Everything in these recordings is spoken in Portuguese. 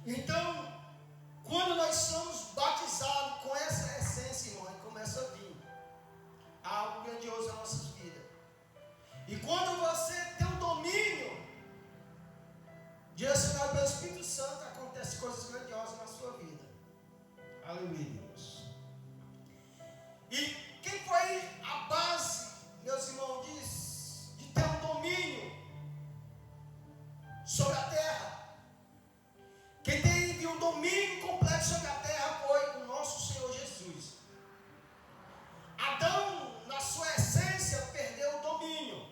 Então, quando nós somos batizados com essa essência, irmão, começa a vir algo grandioso nas nossas vidas. E quando você tem um domínio direcionado pelo Espírito Santo, acontecem coisas grandiosas na sua vida. Aleluia, Deus. E quem foi a base, meus irmãos, de ter um domínio sobre a terra? Quem teve um domínio completo sobre a terra foi o nosso Senhor Jesus. Adão, na sua essência, perdeu o domínio.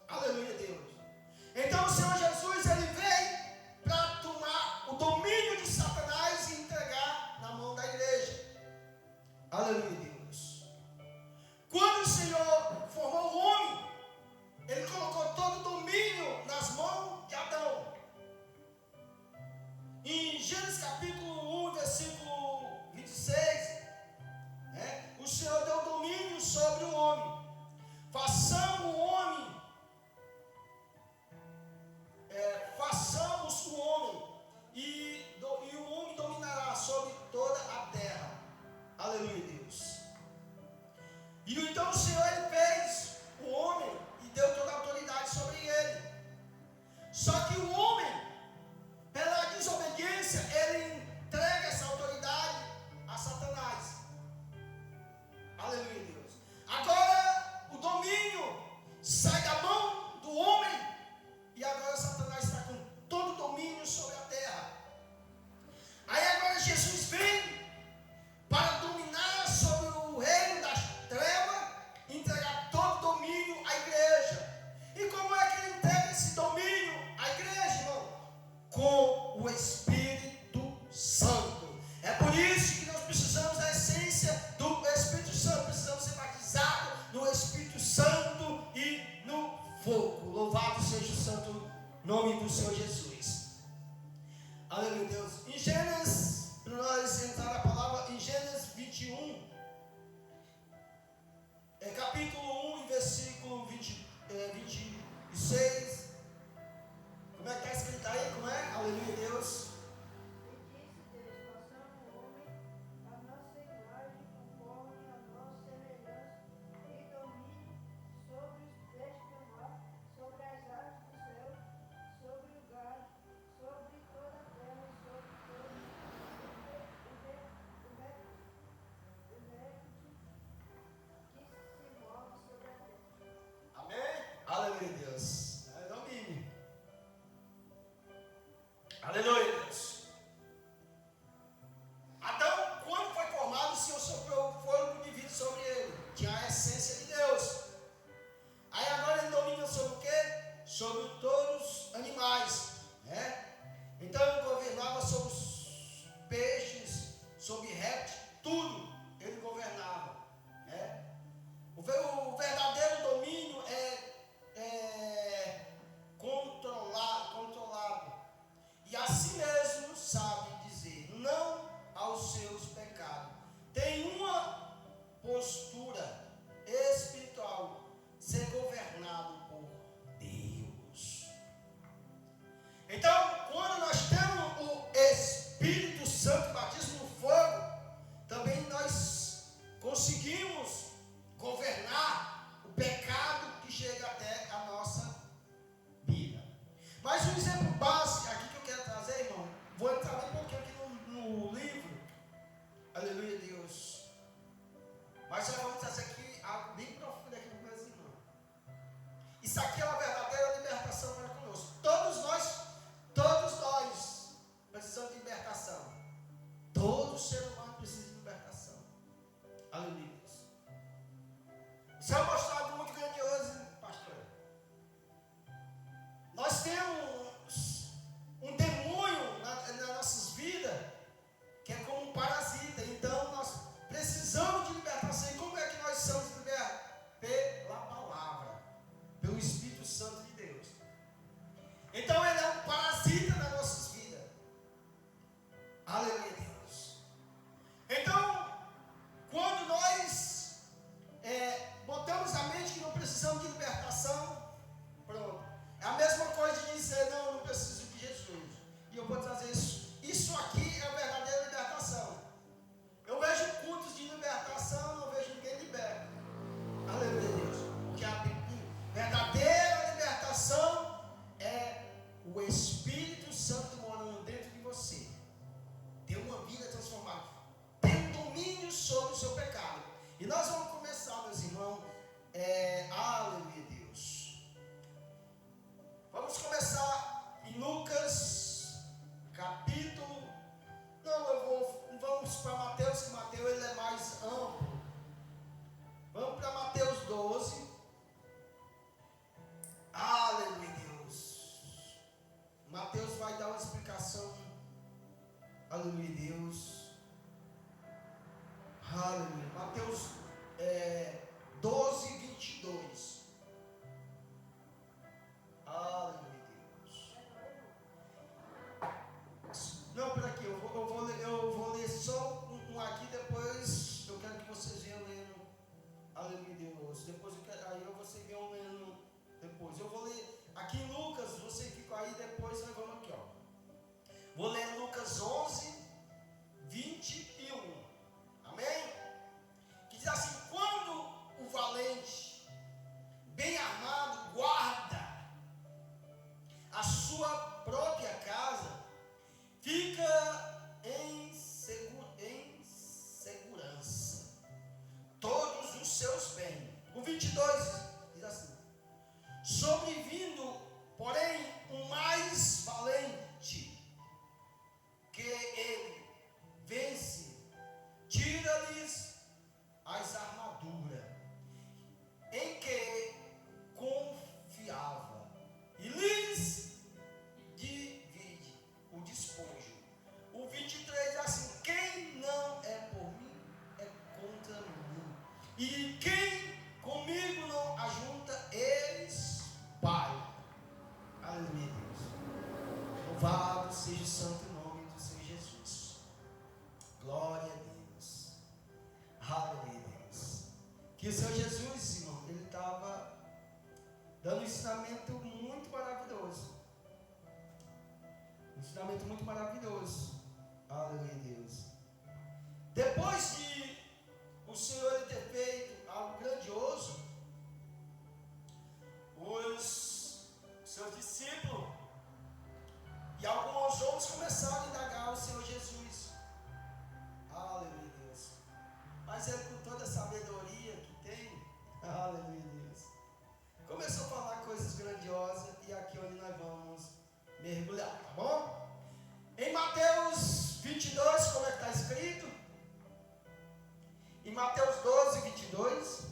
Aleluia, Deus. Então o Senhor Jesus, ele veio para tomar o domínio de Satanás e entregar na mão da igreja. Aleluia, Deus. Quando o Senhor formou o homem, ele colocou todo o domínio nas mãos de Adão. Em Gênesis capítulo 1, versículo 26, o Senhor deu domínio sobre o homem. Façamos o homem, façamos o homem, e o homem dominará sobre toda a terra. Aleluia, Deus. E então o Senhor, ele fez o homem e deu toda a autoridade sobre ele. Só que o homem, pela desobediência, ele entrega essa autoridade a Satanás. Aleluia, Deus. Agora o domínio sai da mão do homem e agora Satanás está com todo o domínio sobre a terra. Aí agora Jesus vem para dominar sobre o reino das trevas e entregar todo o domínio à igreja. E como é que ele entrega esse domínio à igreja, irmão? Com o Espírito Santo. É por isso que nós precisamos da essência do Espírito Santo. Precisamos ser batizados no Espírito Santo e no fogo. Louvado seja o santo nome do Senhor Jesus. Aleluia, Deus. Em Gênesis, para nós entrar na palavra, em Gênesis 21, capítulo 1, versículo 26. Como é que está escrito aí? Como é? Aleluia, Deus. Aleluia, Deus. É domínio. Aleluia, Deus. Adão, quando foi formado, o Senhor soprou o fogo de vida sobre ele. Tinha a essência de Deus. Aí agora ele domina sobre o quê? Sobre todos os animais. Então ele governava sobre os peixes, sobre répteis, tudo ele governava. O verdadeiro domínio é controlado. E assim mesmo sabe dizer não aos seus pecados. Tem uma postura espiritual, ser governado por Deus. Então, quando nós temos o Espírito Santo, batismo no fogo, também nós conseguimos governar o pecado que chega até a nossa vida. Mas um exemplo básico aqui que eu quero trazer, irmão, vou entrar bem um pouquinho aqui no livro. Aleluia, Deus. Mas já vamos trazer aqui algo bem profundo aqui para os meus irmãos. Isso aqui é uma verdadeira libertação para conosco. Todos nós precisamos de libertação. Todo ser humano precisa de libertação. Aleluia, Deus. Isso é um mostrado muito grandioso, pastor. Nós temos um demônio nas nossas vidas que é como um parasita. Então, Espírito Santo morando dentro de você, ter uma vida transformada, ter um domínio sobre o seu pecado. E nós vamos começar, meus irmãos, aleluia, Deus. Vamos começar em Lucas, capítulo. Vamos para Mateus, que Mateus ele é mais amplo. Vamos para Mateus 12. Aleluia, Deus. Mateus vai dar uma explicação. Aleluia, Deus. Aleluia. Mateus 12, 22. Aleluia, Deus. Não, por aqui, eu vou ler só um aqui, depois eu quero que vocês venham lendo. Aleluia, Deus. Depois aí vocês venham lendo depois. Eu vou ler aqui em Lucas, você fica aí, depois nós vamos aqui, ó. Vou ler Lucas 11, 21. Amém? Que diz assim: quando o valente, bem armado, guarda a sua própria casa, fica em segurança todos os seus bens. O 22 diz assim: sobrevindo, porém, um mais valente que ele vence, tira-lhes as armaduras em que confiava e lhes divide o despojo. O 23 diz assim: quem não é por mim é contra mim, e quem comigo não ajunta, eles espalham. Aleluia, Deus. Louvado seja o santo nome do Senhor Jesus. Glória a Deus. Aleluia, Deus. Que o Senhor Jesus, irmão, ele estava dando um ensinamento muito maravilhoso. Um ensinamento muito maravilhoso. Aleluia, Deus. Depois de o Senhor ele ter feito algo grandioso, os seus discípulos e alguns outros começaram a indagar o Senhor Jesus. Aleluia, Deus. Mas ele, com toda a sabedoria que tem, aleluia, Deus, começou a falar coisas grandiosas, e aqui onde nós vamos mergulhar, tá bom? Em Mateus 22, como é que está escrito? Em Mateus 12, 22.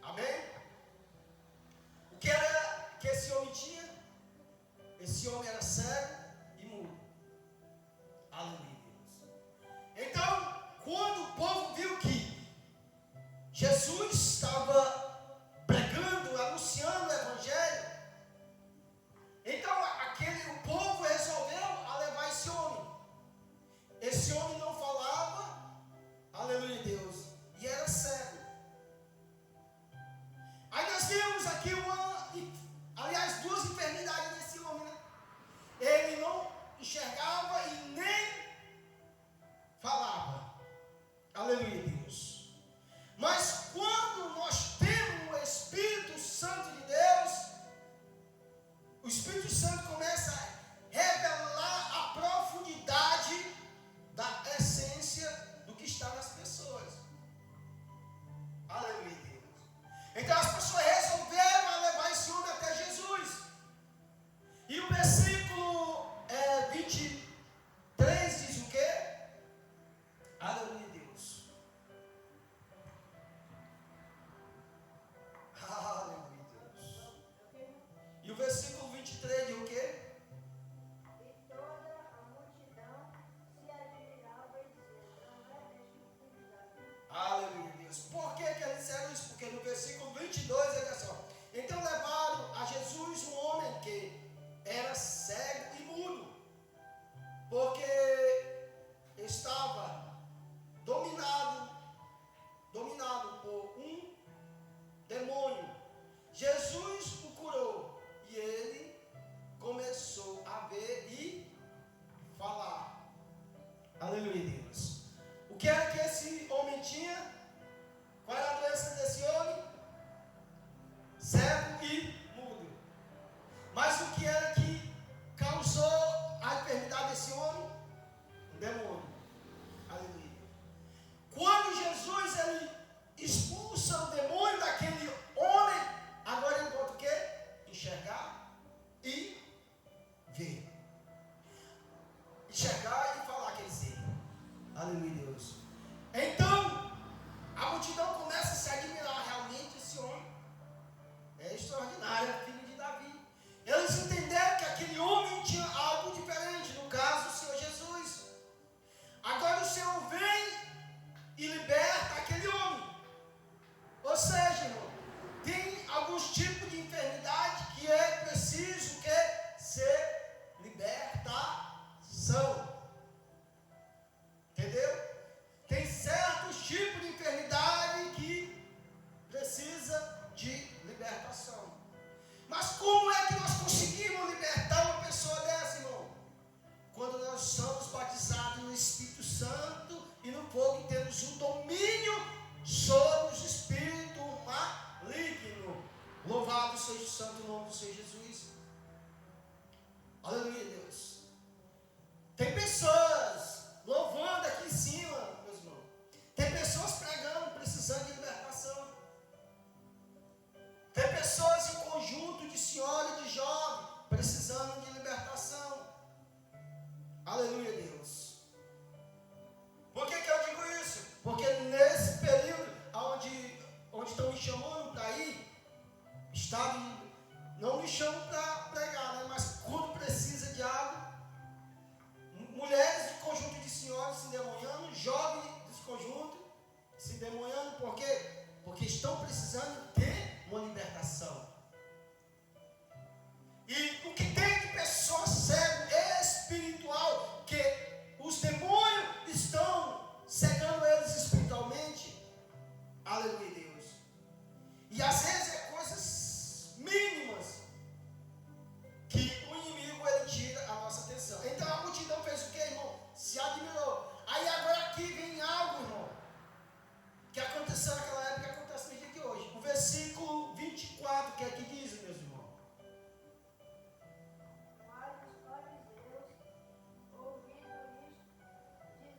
Amém? O que era que esse homem tinha? Esse homem era cego e mudo. Aleluia, Deus. Então, quando o povo viu que Jesus estava pregando, anunciando o Evangelho, então o povo resolveu a levar esse homem. Esse homem não falava, aleluia, Deus, e era cego. Aí nós vimos aqui duas enfermidades desse homem, né? Ele não enxergava e nem falava. Aleluia, Deus. Mas quando nós temos o Espírito Santo de Deus, o Espírito Santo começa a revelar a profundidade da essência do que está nas pessoas. Aleluia, Deus. Então as pessoas resolveram levar esse homem até Jesus. E o versículo 23 diz o quê? Aleluia, Deus. Aleluia, Deus. E o versículo 23 diz o quê? me chamam para pregar, né? Mas quando precisa de algo, mulheres de conjunto de senhoras se endemoniando, jovens de conjunto se endemoniando, por quê? Porque estão precisando ter uma libertação. E o que tem de pessoa cego, espiritual, que os demônios estão cegando eles espiritualmente, aleluia, Deus. E às vezes é coisas mínimas que o inimigo ele tira a nossa atenção. Então a multidão fez o que, irmão? Se admirou. Aí agora aqui vem algo, irmão, que aconteceu naquela época e acontece no dia de hoje. O versículo 24, que aqui diz, meus irmãos. Mas os fariseus, ouvindo isto,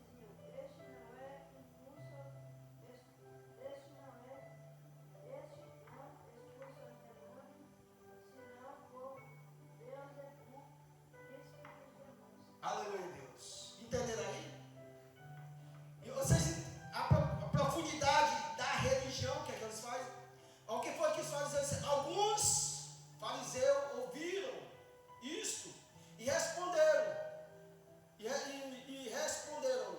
diziam: Este não expulsa demônios, senão por Beelzebul, príncipe dos demônios. Aleluia, Deus. Entenderam aí? E vocês, a profundidade da religião que eles fazem. O que foi que os fariseus? Alguns fariseus ouviram isto e responderam. E responderam: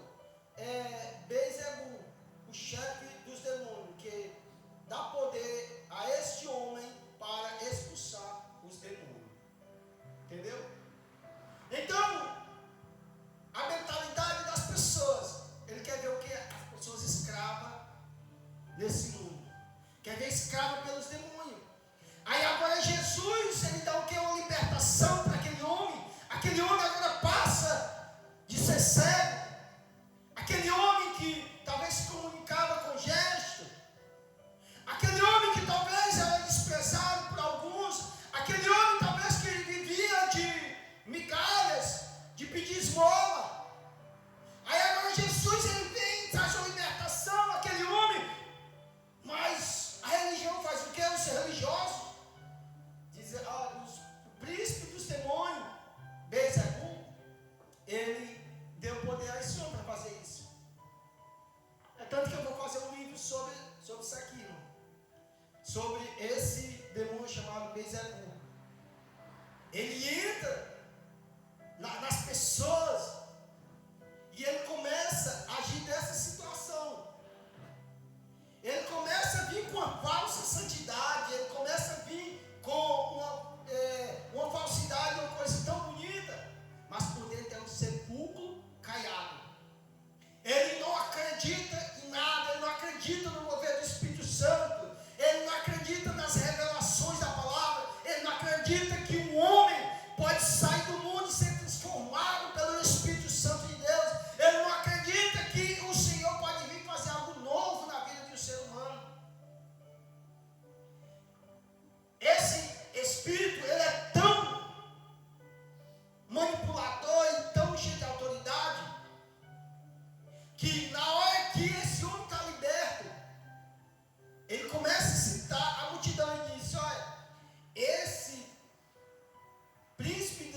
Beelzebul, o chefe dos demônios, que dá poder a este homem para expulsar os demônios. Entendeu? Então, a mentalidade das pessoas, ele quer ver o que? As pessoas escravas nesse mundo. Quer ver escrava pelos demônios. Aí agora Jesus, ele dá o que? Uma libertação para aquele homem. Aquele homem agora passa de ser cego. Aquele homem que talvez se comunicava com gesto. Aquele homem que talvez era desprezado por alguns. Aquele homem talvez que vivia de migalhas, de pedir esmola. Aí agora Jesus ele vem e traz uma libertação àquele homem. Mas a religião faz o quê? Os religiosos dizem, o príncipe dos demônios, Beelzebul, ele deu poder a esse homem para fazer isso. É tanto que eu vou fazer um livro sobre isso aqui, irmão. Sobre esse demônio chamado Beelzebul. Ele entra nas pessoas e ele começa a agir dessa situação. Ele começa a vir com uma falsa santidade, ele começa a vir com uma falsidade, uma coisa tão bonita, mas por dentro é um sepulcro caiado. Ele não acredita em nada, ele não acredita no mover do Espírito Santo, ele não acredita nas revelações da palavra, ele não acredita que um homem pode sair do mundo e ser transformado pelo Espírito Santo de Deus. Ele não acredita que o Senhor pode vir fazer algo novo na vida do ser humano. Esse Espírito, ele é tão manipulador e tão cheio de autoridade, que na hora que esse homem está liberto, ele começa a citar a multidão e diz: olha, esse príncipe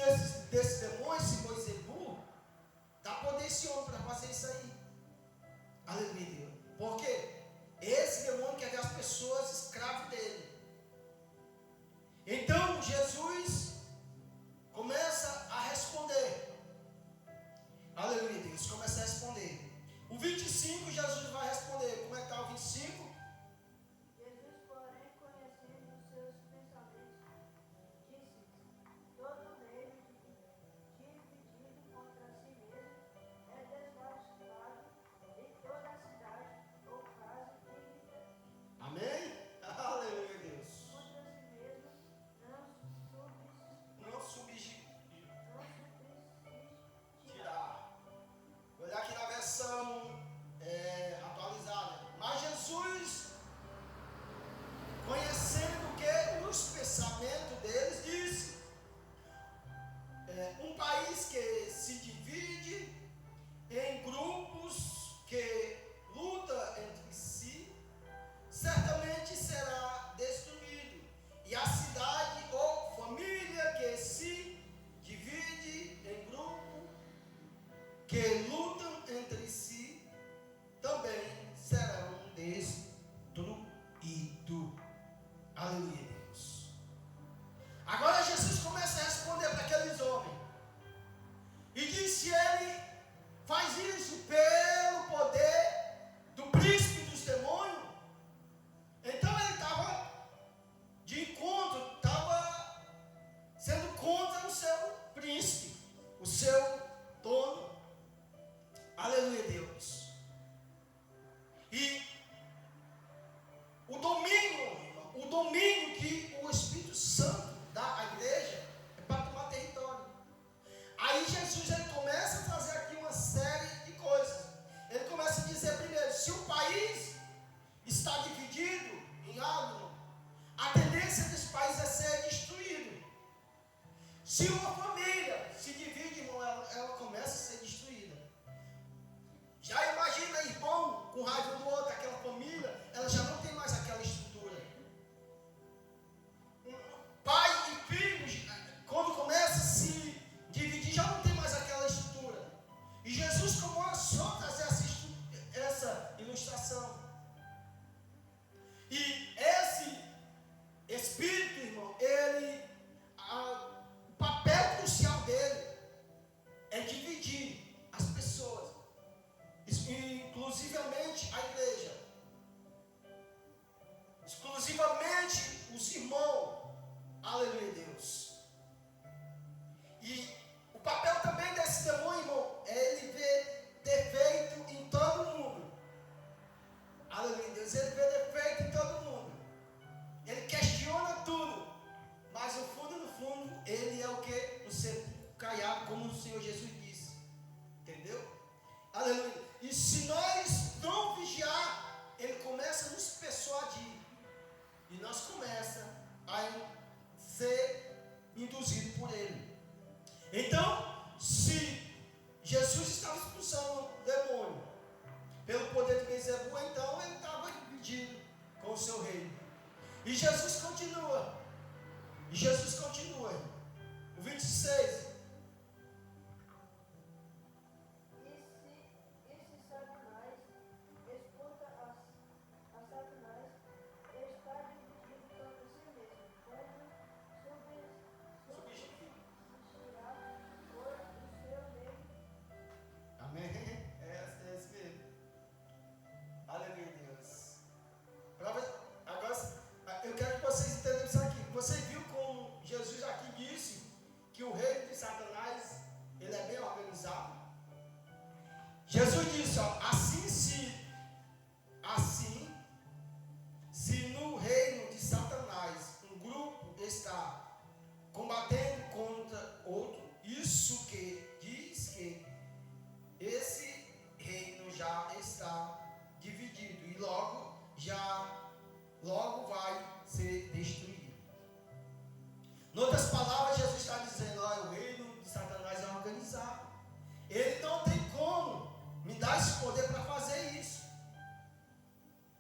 Se uma família se divide, irmão, ela começa a ser destruída. Já imagina irmão com raiva do outro, aquela família, ela já não tem mais aquela estrutura. Pai e filhos, quando começa a se dividir, já não tem mais aquela estrutura. E Jesus começou a trazer essa ilustração. E esse Espírito, irmão, o papel crucial dele é dividir as pessoas, inclusivamente a igreja, exclusivamente os irmãos. Aleluia, Deus. E o papel também desse demônio, irmão, é ele ver defeito em todo mundo. Aleluia, Deus. Ele vê defeito em todo mundo. Ele questiona tudo. Mas no fundo, ele é o que? Um ser caiado, como o Senhor Jesus disse. Entendeu? Aleluia. E se nós não vigiar, ele começa a nos persuadir. E nós começamos a ser induzidos por ele. Então, se Jesus estava expulsando o demônio pelo poder de Beelzebul, então ele estava dividido com o seu reino. E Jesus continua. O 26. E se Satanás escuta a Satanás, está dividido contra si mesmo, quando subsistirá por o seu reino. Amém? É esse mesmo. Aleluia, Deus. Agora, eu quero que vocês entendam isso aqui. Você viu como Jesus aqui disse que o reino de Satanás, ele é bem organizado? Jesus disse, ó, se no reino de Satanás um grupo está combatendo contra outro, isso que diz que esse reino já está dividido e logo vai ser destruído. Em outras palavras, Jesus está dizendo, olha, o reino de Satanás é organizado. Ele não tem como me dar esse poder para fazer isso.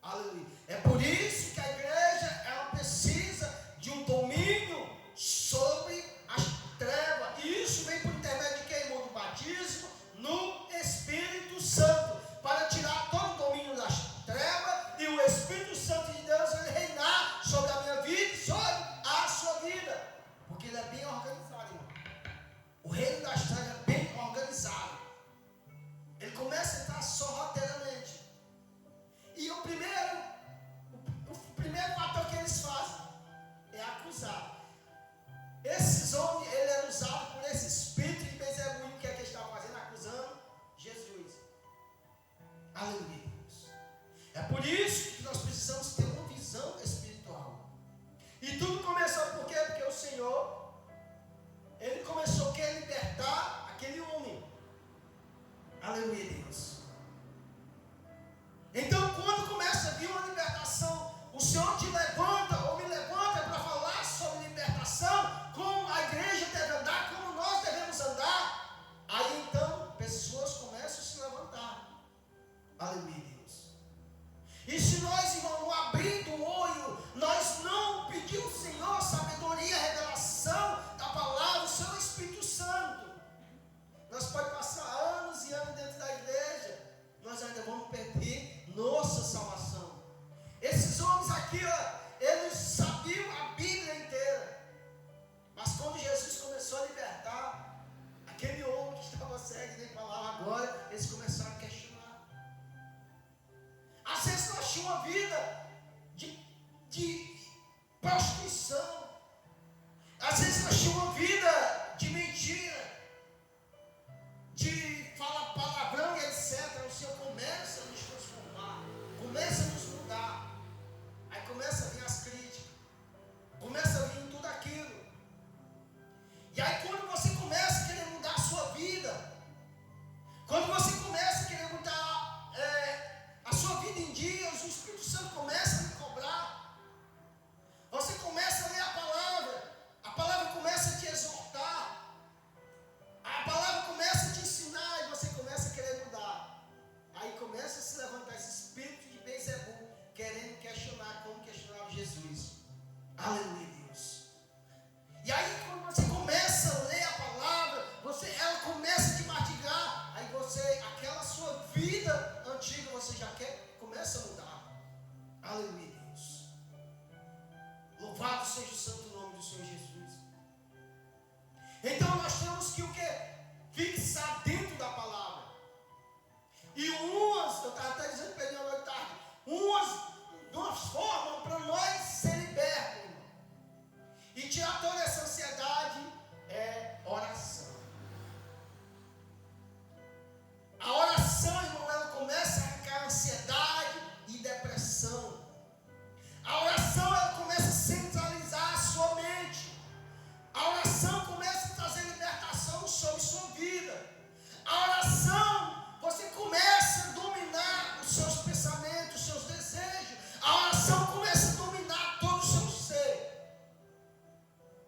Aleluia. É por isso que a igreja, ela precisa de um domínio sobre as trevas. E isso vem por intermédio de quem, irmão? Do batismo no Espírito Santo. Para tirar todo o domínio das trevas e o Espírito Santo de Deus ele reinar sobre a minha vida e sobre a sua vida. Porque ele é bem organizado, irmão. O reino das trevas é bem organizado. Ele começa a entrar sorrateiramente. E o primeiro fator que eles fazem é acusar. Esses homens, ele era usado por esse espírito de Beelzebul, que é que está fazendo? Acusando Jesus. Aleluia, Deus. É por isso que nós precisamos ter uma visão espiritual. E tudo começou por quê? Porque o Senhor, ele começou a querer libertar aquele homem. Aleluia, Deus. Então, quando começa a vir uma libertação, o Senhor te levanta ou me levanta para falar sobre libertação, como a igreja deve andar, como nós devemos andar. Aí então, pessoas começam a se levantar. Aleluia, Deus. E se nós, irmão, não abrindo o olho, nós não pedimos ao Senhor sabedoria, revelação da palavra, o seu Espírito Santo, nós podemos passar anos e anos dentro da igreja, nós ainda vamos perder nossa salvação. Esses homens aqui, ó, eles sabiam a Bíblia inteira. Mas quando Jesus começou a libertar aquele homem que estava cego e nem falava agora, eles começaram a questionar. Às vezes nós tínhamos uma vida de prostituição. Às vezes nós tínhamos uma vida de mentira, de falar palavrão e etc. O Senhor começa a nos transformar, começa a nos mudar. Aí começa a vir as críticas. E umas, eu estava até dizendo para ele à noite tarde, umas de uma forma para nós ser libertos, irmão. E tirar toda essa ansiedade é oração. A oração, irmão, ela começa a arrancar ansiedade e depressão. A oração, ela começa a centralizar a sua mente. A oração começa a trazer libertação sobre sua vida. A oração, você começa a dominar os seus pensamentos, os seus desejos. A oração começa a dominar todo o seu ser.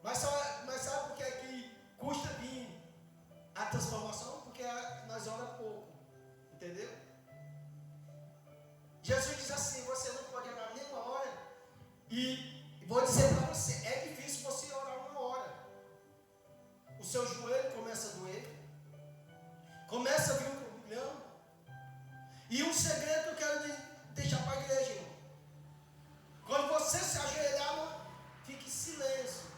Mas sabe por que é que custa vir a transformação? Porque nós oramos pouco. Entendeu? Jesus diz assim, você não pode orar nem uma hora. E vou dizer para você, é difícil você orar uma hora. O seu joelho começa a doer. Começa a vir um turbilhão. E um segredo que eu quero deixar para a igreja, irmão. Quando você se ajoelhar, fique em silêncio.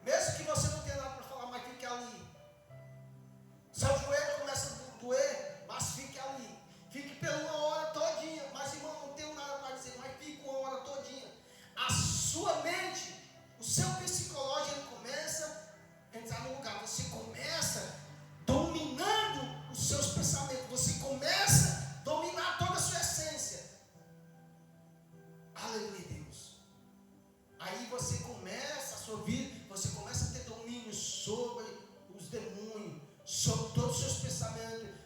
Mesmo que você não tenha nada para falar, mas fique ali. Seu joelho começa a doer, mas fique ali. Fique por uma hora todinha. Mas, irmão, não tenho nada para dizer, mas fique uma hora todinha. A sua mente, o seu psicológico, ele começa a entrar no lugar. Você começa dominando os seus pensamentos. Você começa a dominar toda a sua essência. Aleluia, Deus. Aí você começa a sua vida, você começa a ter domínio sobre os demônios, sobre todos os seus pensamentos.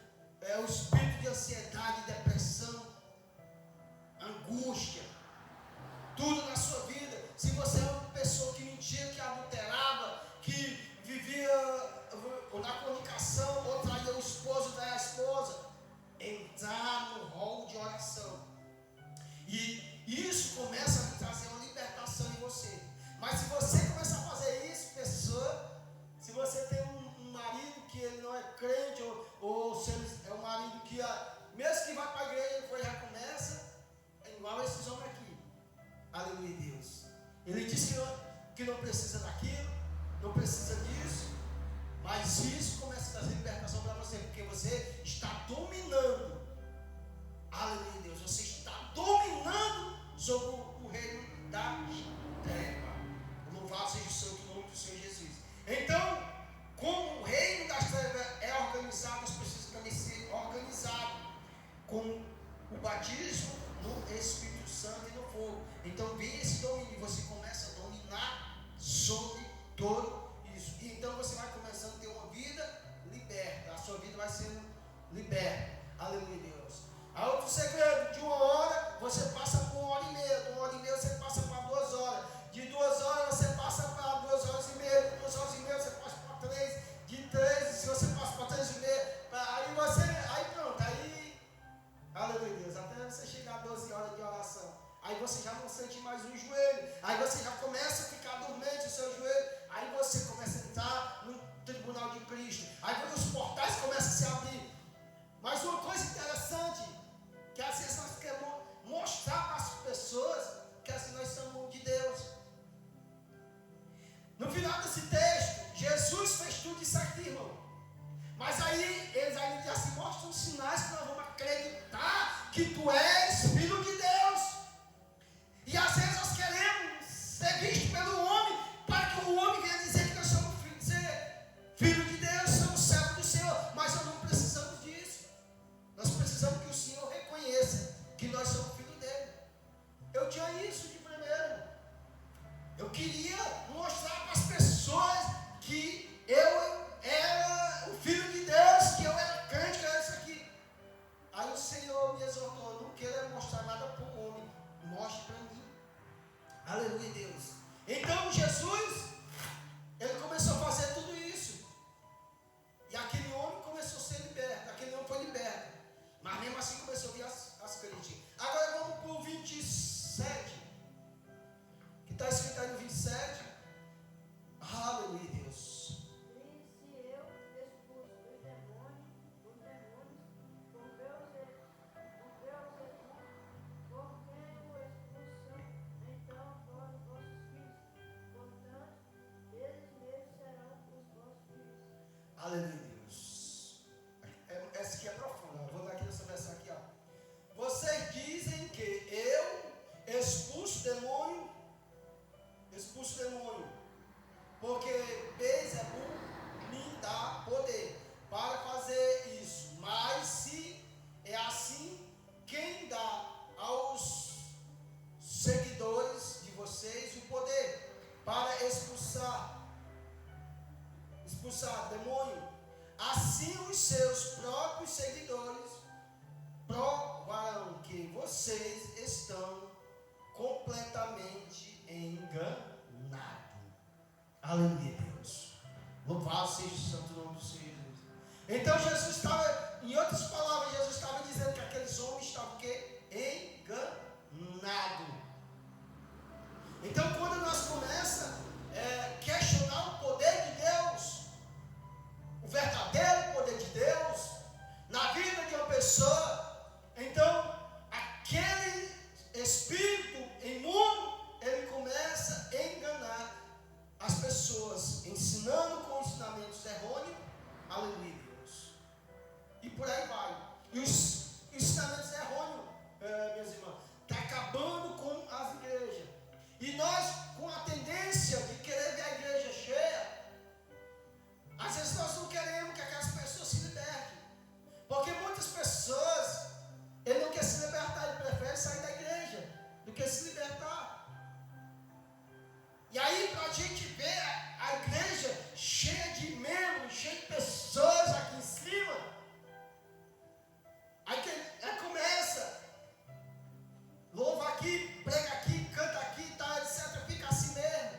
O espírito de ansiedade, depressão, angústia, tudo na sua vida. Se você é uma pessoa que mentia, que adulterava, que vivia na comunicação, ou traía o esposo, traía a esposa, entrar no rol de oração. E isso começa a trazer uma libertação em você. Mas se você começar a fazer isso, pessoa, se você tem um marido que ele não é crente, ou se ele é um marido que, mesmo que vai para a igreja, depois já começa, é igual a esses homens aqui. Aleluia, Deus. Ele diz que não precisa daquilo, não precisa disso, mas isso começa a trazer libertação para você, porque você está dominando. Aleluia, Deus. Você está dominando sobre o reino da treva. Louvado seja o santo nome do Senhor Jesus. Então, como o reino das trevas é organizado, nós precisamos também ser organizados com o batismo no Espírito Santo e no fogo. Então vem esse domínio, você começa a dominar sobre todo isso. E então você vai começando a ter uma vida liberta. A sua vida vai sendo liberta. Aleluia, Deus. Há outro segredo, de uma hora você passa por 1h30, de 1h30 você passa para 2 horas, de 2 horas você passa para 2 horas e meia, de 2 horas e meia você passa para 3, de 3, se você passa para 3 e meia, aí pronto, aí, aleluia, Deus, até você chegar a 12 horas de oração, aí você já não sente mais o joelho, aí você já começa a ficar dormente o seu joelho, aí você começa a entrar no tribunal de Cristo, aí os portais começam a se abrir. Mas uma coisa interessante, que às vezes nós queremos mostrar para as pessoas que assim nós somos de Deus. No final desse texto, Jesus fez tudo isso aqui, irmão. Mas aí, eles ainda dizem assim, mostram os sinais que nós vamos acreditar que tu és filho de Deus. E às vezes nós queremos ser vistos pelo homem, para que o homem venha dizer que nós somos filho de Deus, somos servos do Senhor. Mas nós não precisamos disso. Nós precisamos que o Senhor reconheça que nós somos filhos dele. Eu tinha isso de primeiro. Eu queria mostrar para as pessoas que eu era o filho de Deus, que eu era crente, que era isso aqui. Aí o Senhor me exortou, não queira mostrar nada para o homem, mostre para mim. Aleluia, Deus. Então Jesus, ele começou a fazer tudo isso. E aquele homem começou a ser liberto, aquele homem foi liberto. Mas mesmo assim começou a vir as crentes. Agora vamos para o 27. Que está escrito aí no 27. Aleluia, Deus. E se eu expulso os demônios, por Beelzebub, por quem o expulsam, então vós, vossos filhos, portanto, eles mesmos serão os vossos filhos. Aleluia, Deus. Essa aqui é profunda. Eu vou dar aqui expulsar demônio, assim os seus próprios seguidores provarão que vocês estão completamente enganados. Aleluia, Deus. Louvado seja o santo nome do Senhor Jesus. Então Jesus estava, em outras palavras, Jesus estava dizendo que aqueles homens estavam o quê? Enganados. Então quando nós começamos a questionar o poder de Deus, o verdadeiro poder de Deus, na vida de uma pessoa, então aquele espírito imundo, ele começa a enganar as pessoas, ensinando com ensinamentos errôneos, aleluia, Deus, e por aí vai. E os ensinamentos errôneos, minhas irmãs, está acabando com as igrejas. E nós, com a tendência de querer ver a igreja cheia, às vezes nós não queremos que aquelas pessoas se libertem. Porque muitas pessoas, ele não quer se libertar, ele prefere sair da igreja do que se libertar. E aí, para a gente ver a igreja cheia de membros, cheia de pessoas aqui em cima, aí começa, louva aqui, prega aqui, canta aqui, tá, etc. Fica assim mesmo.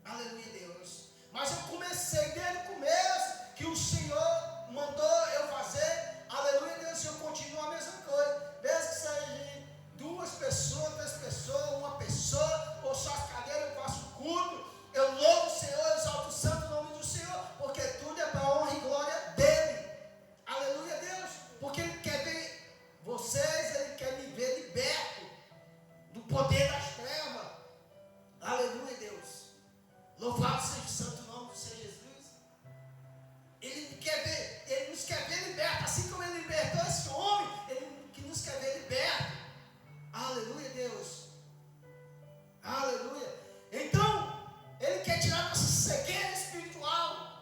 Aleluia, Deus. Mas eu comecei desde o começo, que o Senhor mandou eu fazer. Aleluia, Deus, eu continuo a mesma coisa. Mesmo que seja 2 pessoas, 3 pessoas, 1 pessoa, ou só as cadeiras, eu faço culto. Eu louvo o Senhor, eu exalto o santo nome do Senhor, porque tudo é para a honra e glória dele. Aleluia, Deus. Porque ele quer ver vocês, ele quer me ver liberto do poder das trevas. Aleluia, Deus. Louvado seja o santo nome do Senhor Jesus. Ele nos quer ver liberto, assim como ele libertou esse homem, ele que nos quer ver liberto. Aleluia, Deus. Aleluia. Então, ele quer tirar nossa cegueira espiritual.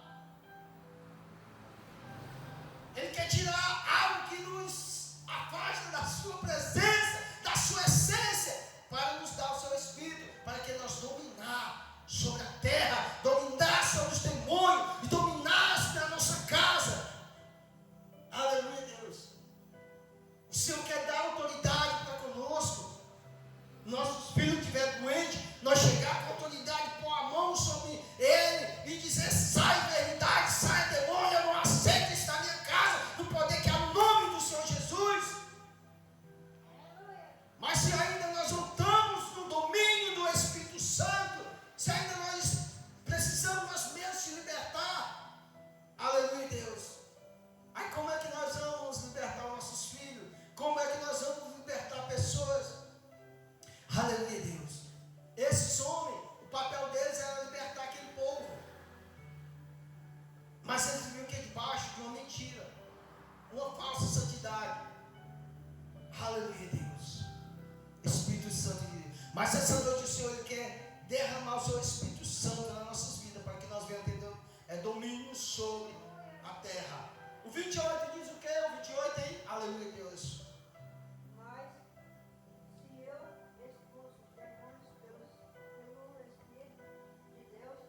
Ele quer tirar algo que nos afasta da sua presença, da sua essência, para nos dar o seu espírito, para que nós dominar sobre a terra, dominar sobre os demônios e dominar sobre a nossa casa. Aleluia, Deus. O Senhor quer dar autoridade para conosco. Nossos filhos estiver doentes, nós chegar com autoridade, pôr a mão sobre ele e dizer: sai verdade, sai demônio, eu não aceito isso na minha casa, no poder que é o nome do Senhor Jesus. Mas se ainda nós não estamos no domínio do Espírito Santo, se ainda nós precisamos nós mesmos se libertar, aleluia, Deus. Aí como é que nós vamos libertar os nossos filhos? Como é que nós vamos libertar pessoas? Aleluia, Deus. Esses homens, o papel deles era libertar aquele povo. Mas eles viviam aqui debaixo de uma mentira, uma falsa santidade. Aleluia, Deus. Espírito Santo de Deus. Mas essa noite o Senhor ele quer derramar o seu Espírito Santo nas nossas vidas, para que nós venhamos ter domínio sobre a terra. O 28 diz o que? O 28 aí? Aleluia, Deus. Mas se eu expulso os demônios pelo Espírito de Deus,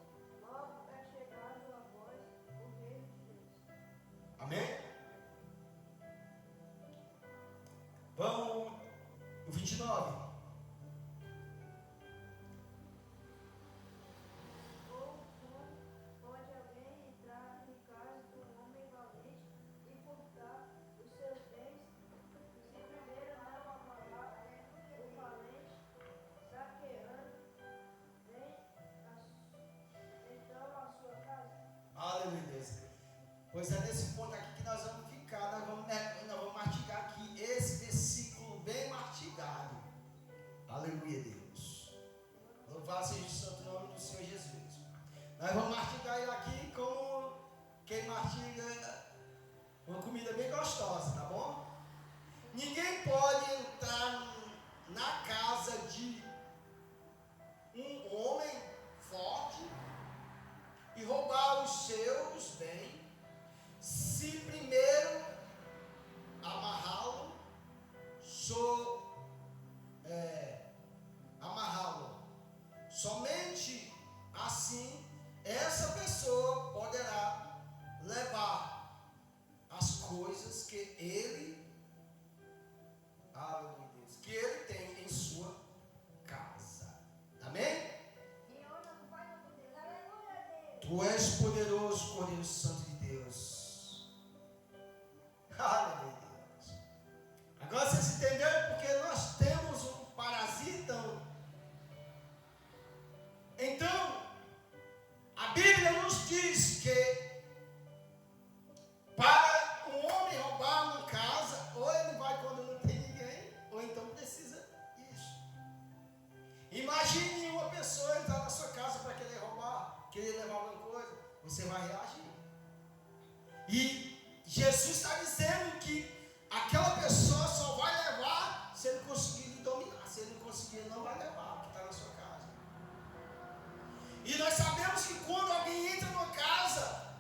logo é chegado a vós o reino de Deus. Amém? Vamos no 29. Ou como pode alguém entrar em casa de um homem valente e furtar os seus bens, se primeiro não abalar o valente, saqueando, vem então a sua casa? Aleluia, Deus. Pois é nesse ponto aqui que nós vamos ficar, nós vamos mastigar aqui esse versículo bem mastigado. Aleluia, Deus. Louvado seja o santo nome do Senhor Jesus. Nós vamos mastigar ele aqui como quem mastiga uma comida bem gostosa, tá bom? Ninguém pode entrar na casa de um homem forte e roubar os seus bens, se primeiro amarrá-lo, amarrá-lo. Somente assim essa pessoa poderá Tu és poderoso, Cordeiro Santo de Deus. Aleluia. Agora vocês entenderam porque nós temos um parasita. Então, a Bíblia nos diz que para um homem roubar uma casa, ou ele vai quando não tem ninguém, ou então precisa disso. Imagine uma pessoa entrar na sua casa para querer roubar, querer levar alguma coisa, você vai reagir. E Jesus está dizendo que aquela pessoa só vai levar se ele conseguir lhe dominar. Se ele não conseguir, ele não vai levar o que está na sua casa. E nós sabemos que quando alguém entra numa casa,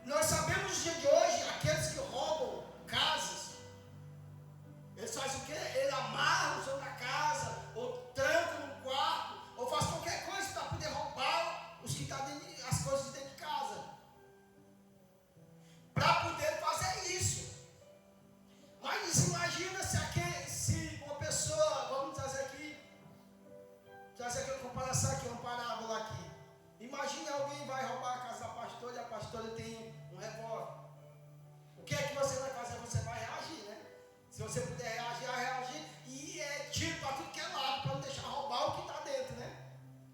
nós sabemos no dia de hoje, aqueles que roubam casas, eles fazem o quê? Ele amarra o som da casa, ou tranca no quarto, ou faz qualquer coisa para poder roubar os que estão dentro, as coisas de dentro de casa. Para poder fazer isso. Mas imagina se uma pessoa, vamos trazer uma comparação aqui, uma parábola aqui. Imagine alguém vai roubar a casa da pastora e a pastora tem um revólver. O que é que você vai fazer? Você vai reagir, né? Se você puder reagir, e é tiro para tudo que é lado, para não deixar roubar o que está dentro, né?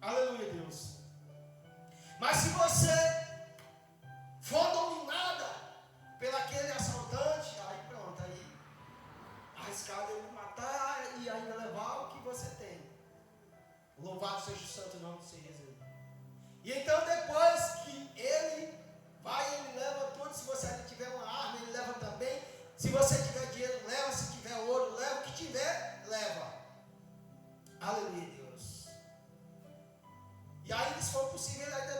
Aleluia, Deus. Mas se você for dominada pelaquele assaltante, aí pronto, aí arriscado ele matar e ainda levar o que você tem. Louvado seja o santo nome do Senhor Jesus. E então depois que ele vai, ele leva tudo. Se você tiver uma arma, ele leva também. Se você tiver dinheiro, leva. Se tiver ouro, leva. O que tiver, leva. Aleluia, Deus. E ainda, se for possível, ele ainda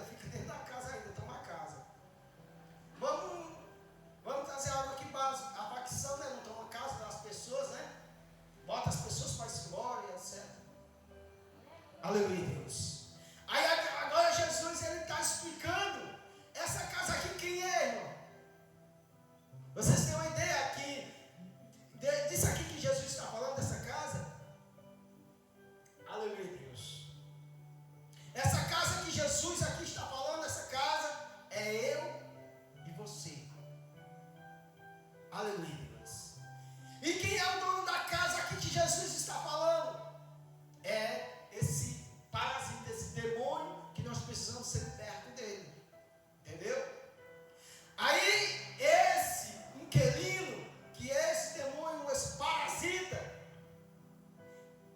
fica dentro da casa, ainda toma a casa. Vamos trazer algo aqui básico. A facção, né? Não toma casa das pessoas, né? Bota as pessoas para se embora, etc. Aleluia, Deus. Aí agora Jesus está explicando essa casa aqui, quem é, irmão? Vocês têm uma ideia aqui disso aqui que Jesus está falando, dessa casa? Aleluia, Deus. Essa casa que Jesus aqui está falando, essa casa é eu e você. Aleluia, Deus. E quem é o dono da casa aqui que Jesus está falando? É esse parasita, esse demônio que nós precisamos ser perto dele. Entendeu? Aí esse inquilino, que é esse demônio, esse parasita,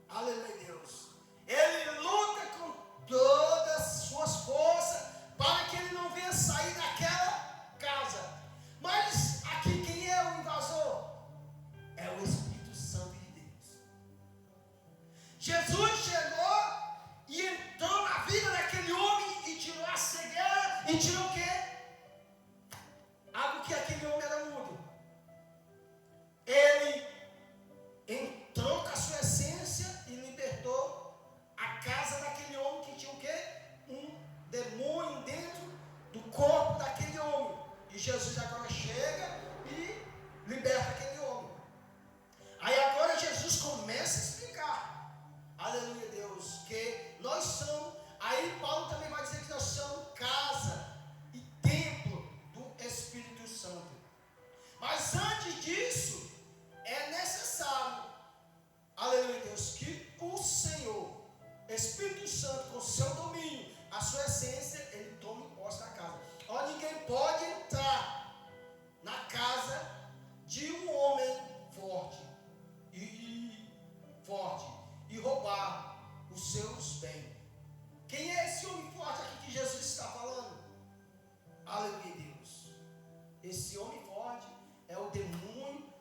aleluia, Deus, ele luta com todas as suas forças para que ele não venha sair daquela casa. Mas aqui quem é o invasor? É o Espírito Santo de Deus. Jesus chegou e entrou na vida daquele homem e tirou a cegueira e tirou o quê? Algo que aquele homem era mudo. Ele entrou com a sua essência e libertou a casa daquele homem que tinha o quê? Um demônio dentro do corpo daquele homem. E Jesus agora chega e liberta aquele homem. Aí agora Jesus começa a explicar, aleluia, Deus, que nós somos, aí Paulo também vai dizer que nós somos casa e templo do Espírito Santo. Mas antes disso, é necessário, aleluia, Deus, que o Senhor, Espírito Santo, com o seu domínio, a sua essência, ele tome posse da casa. Ó, ninguém pode entrar na casa de um homem forte e roubar os seus bens. Quem é esse homem forte aqui que Jesus está falando? Aleluia, Deus. Esse homem forte é o demônio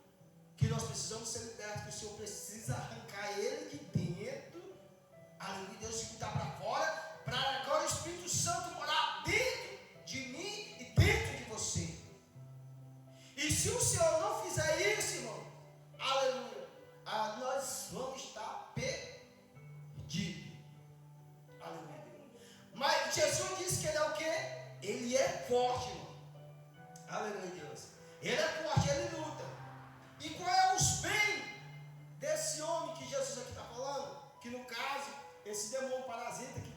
que nós precisamos ser libertos, que o Senhor precisa arrancar ele de dentro. Aleluia, Deus, que está para fora, para agora o Espírito Santo morar dentro de mim e dentro de você. E se o Senhor não fizer isso, irmão, aleluia, nós vamos estar perdidos. Aleluia. Mas Jesus disse que ele é o quê? Ele é forte, irmão. Aleluia, Deus. Ele é forte, ele luta. E qual é os bens desse homem que Jesus aqui está falando? Que no caso, esse demônio parasita que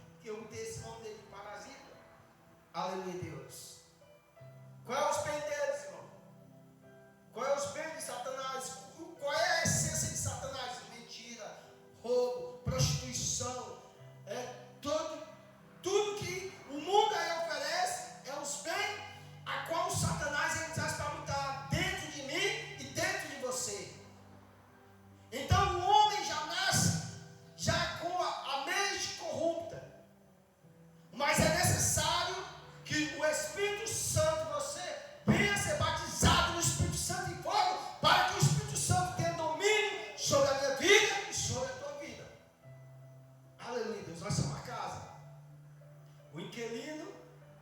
inquilino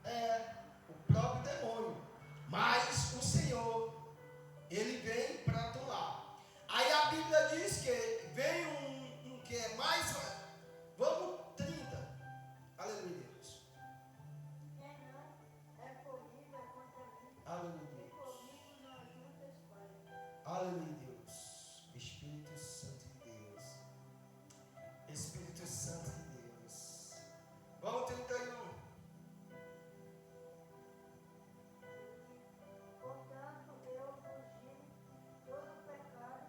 é o próprio demônio. Mas o Senhor, ele vem para atuar. Aí a Bíblia diz que vem um que é mais. Vamos 30. Aleluia, Deus. Quem não é comigo é contra mim. Aleluia, E Deus. comigo não junta espalha. Aleluia, Deus. Espírito Santo de Deus. Espírito Santo de Deus. Vamos 31. Portanto, eu fugi todo pecado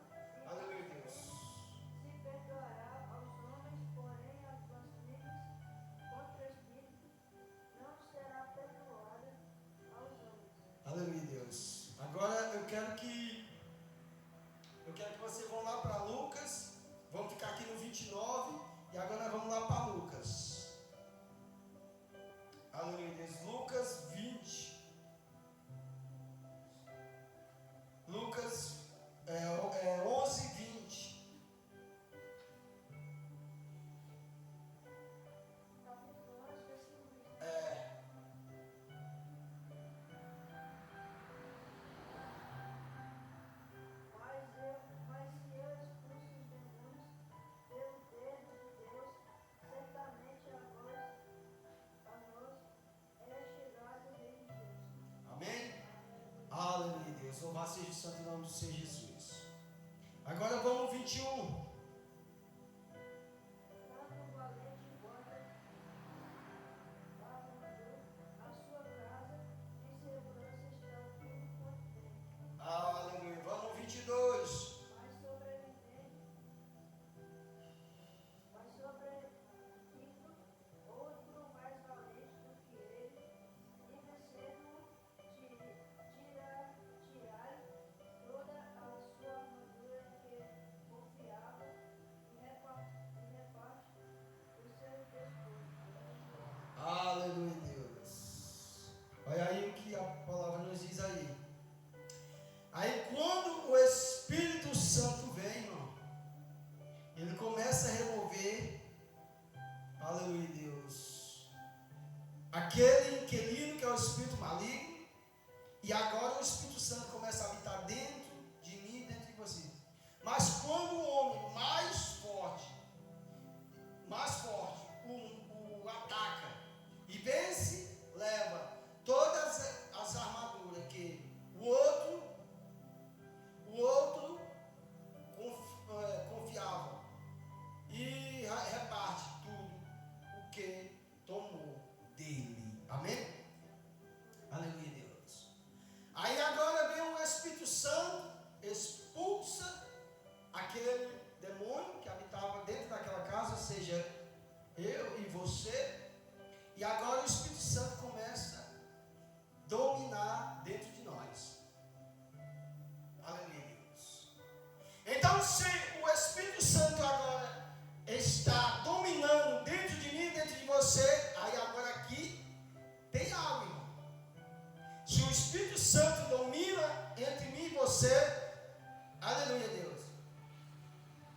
Aleluia, Deus. se perdoará aos homens, porém as blasfêmias contra o Espírito não será perdoada aos homens. Aleluia, Deus. Agora eu quero que vocês vão lá para Lucas. Vamos ficar aqui no 29. E agora nós vamos lá para Lucas. Aleluia, Deus. Lucas 20. Lucas 11, 20. Capítulo 11, versículo 20. Mas se eu expulso os demônios pelo dedo de Deus, certamente a nós é chegado o reino de Deus. Amém? Aleluia, Deus. Louvado seja o santo nome do Senhor Jesus. Agora vamos 21. Quando o valente guarda abandou a sua casa, em segurança está tudo quanto tem. Aleluia. Vamos 22. Mas sobrevindo outro mais valente do que ele, e vencendo-o, tirai toda a sua armadura que confiava e reparte os seus despojos. Aleluia, Deus. Olha aí o que a palavra nos diz aí. Aí quando o Espírito Santo vem, irmão, ele começa a remover, aleluia, Deus, aquele inquilino que é o espírito maligno. E agora o Espírito Santo começa a habitar dentro de mim e dentro de você. Mas quando o homem mais forte o ataca e vence, leva todas as armaduras que o outro confiava e reparte tudo o que tomou dele. Amém? Aleluia, Deus. Aí agora vem o Espírito Santo, expulsa aquele demônio que habitava dentro daquela casa, ou seja, eu e você. E agora o Espírito Santo começa a dominar dentro de nós. Aleluia, Deus. Então, se o Espírito Santo agora está dominando dentro de mim, dentro de você, aí agora aqui tem algo, irmão. Se o Espírito Santo domina entre mim e você, aleluia, Deus.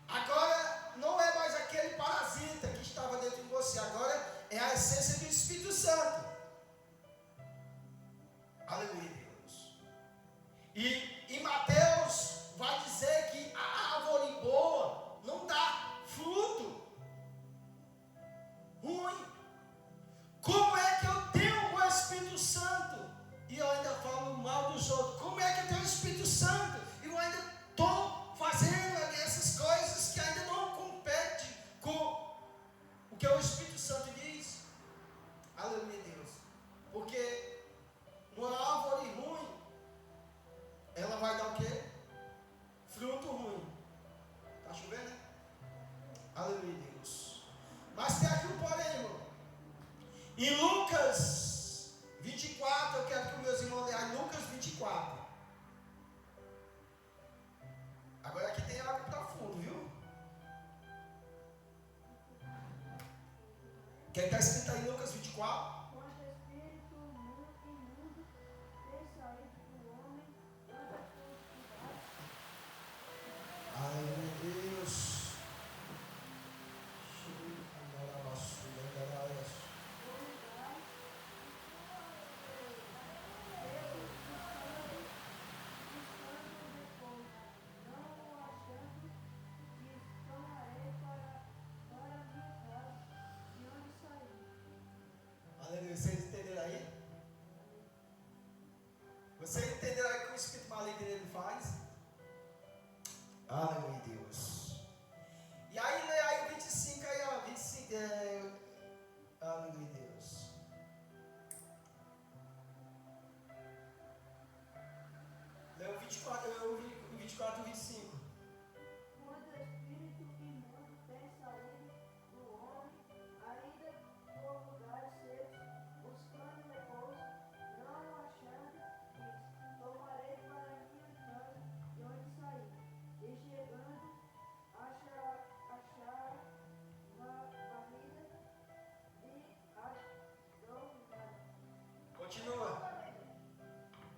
Agora não é mais aquele parasita que estava dentro de você, agora é a essência do Espírito Santo. Aleluia, Deus. E em Mateus vai dizer que a árvore boa não dá fruto ruim. Como é que eu tenho o Espírito Santo e eu ainda falo mal dos outros? Como é que eu tenho o Espírito Santo e eu ainda estou fazendo essas coisas que ainda não competem com o que o Espírito Santo diz? Aleluia, Deus. Porque uma árvore ruim, ela vai dar o quê? Fruto ruim. Está chovendo, né? Aleluia, Deus. Mas tem aqui um porém, irmão. Em Lucas 24, eu quero que meus irmãos leiam Lucas 24. Agora aqui tem água que está fundo, viu? O que está escrito aí em Lucas 24? Quanto espírito imundo tem saído do homem, tanta felicidade, Aleluia, Deus. o lugar 24 e 25. Quando o espírito imundo tem saído do homem, ainda por lugares secos, buscando repouso, não achando, diz: tomarei para minha casa de onde saí. E chegando, achar varrida e adornada. Continua.